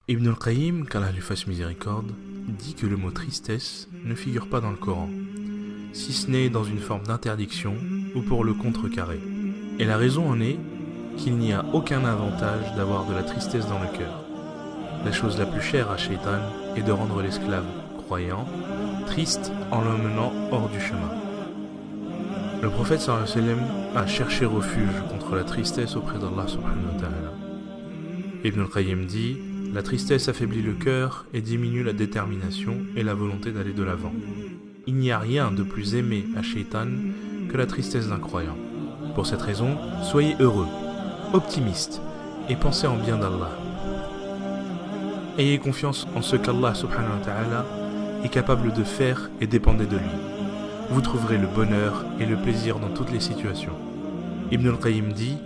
Ibn al-Qayyim, qu'Allah lui fasse miséricorde, dit que le mot tristesse ne figure pas dans le Coran, si ce n'est dans une forme d'interdiction ou pour le contrecarrer. Et la raison en est qu'il n'y a aucun avantage d'avoir de la tristesse dans le cœur. La chose la plus chère à Shaitan est de rendre l'esclave croyant triste en l'emmenant hors du chemin. Le prophète sallallahu alayhi wa sallam a cherché refuge contre la tristesse auprès d'Allah subhanahu wa ta'ala. Ibn al-Qayyim dit: la tristesse affaiblit le cœur et diminue la détermination et la volonté d'aller de l'avant. Il n'y a rien de plus aimé à Shaitan que la tristesse d'un croyant. Pour cette raison, soyez heureux, optimistes et pensez en bien d'Allah. Ayez confiance en ce qu'Allah subhanahu wa ta'ala est capable de faire et dépendez de lui. Vous trouverez le bonheur et le plaisir dans toutes les situations. Ibn al-Qayyim dit: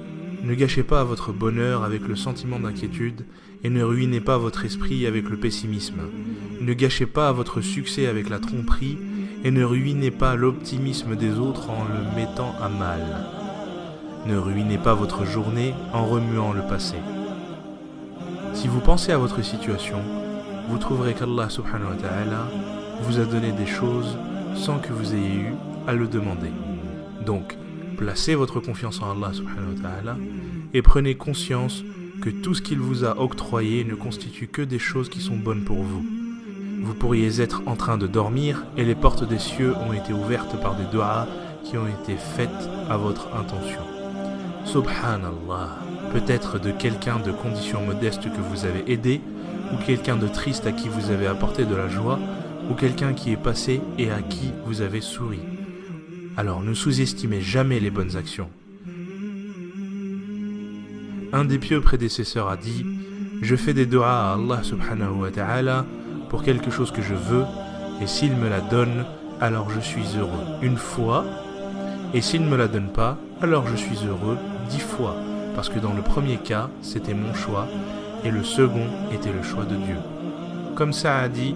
ne gâchez pas votre bonheur avec le sentiment d'inquiétude et ne ruinez pas votre esprit avec le pessimisme. Ne gâchez pas votre succès avec la tromperie et ne ruinez pas l'optimisme des autres en le mettant à mal. Ne ruinez pas votre journée en remuant le passé. Si vous pensez à votre situation, vous trouverez qu'Allah subhanahu wa ta'ala vous a donné des choses sans que vous ayez eu à le demander. Donc, placez votre confiance en Allah subhanahu wa ta'ala et prenez conscience que tout ce qu'il vous a octroyé ne constitue que des choses qui sont bonnes pour vous. Vous pourriez être en train de dormir et les portes des cieux ont été ouvertes par des du'as qui ont été faites à votre intention. Subhanallah, peut-être de quelqu'un de condition modeste que vous avez aidé, ou quelqu'un de triste à qui vous avez apporté de la joie, ou quelqu'un qui est passé et à qui vous avez souri. Alors ne sous-estimez jamais les bonnes actions. Un des pieux prédécesseurs a dit: je fais des du'as à Allah subhanahu wa ta'ala pour quelque chose que je veux, et s'il me la donne, alors je suis heureux une fois, et s'il ne me la donne pas, alors je suis heureux 10 fois, parce que dans le premier cas, c'était mon choix, et le second était le choix de Dieu. Comme Saadi,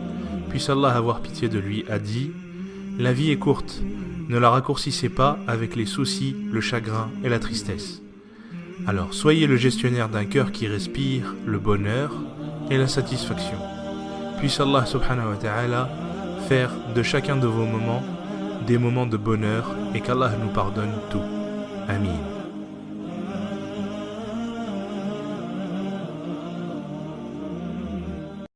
puisse Allah avoir pitié de lui, a dit: la vie est courte, ne la raccourcissez pas avec les soucis, le chagrin et la tristesse. Alors soyez le gestionnaire d'un cœur qui respire le bonheur et la satisfaction. Puisse Allah subhanahu wa ta'ala faire de chacun de vos moments des moments de bonheur et qu'Allah nous pardonne tout. Amin.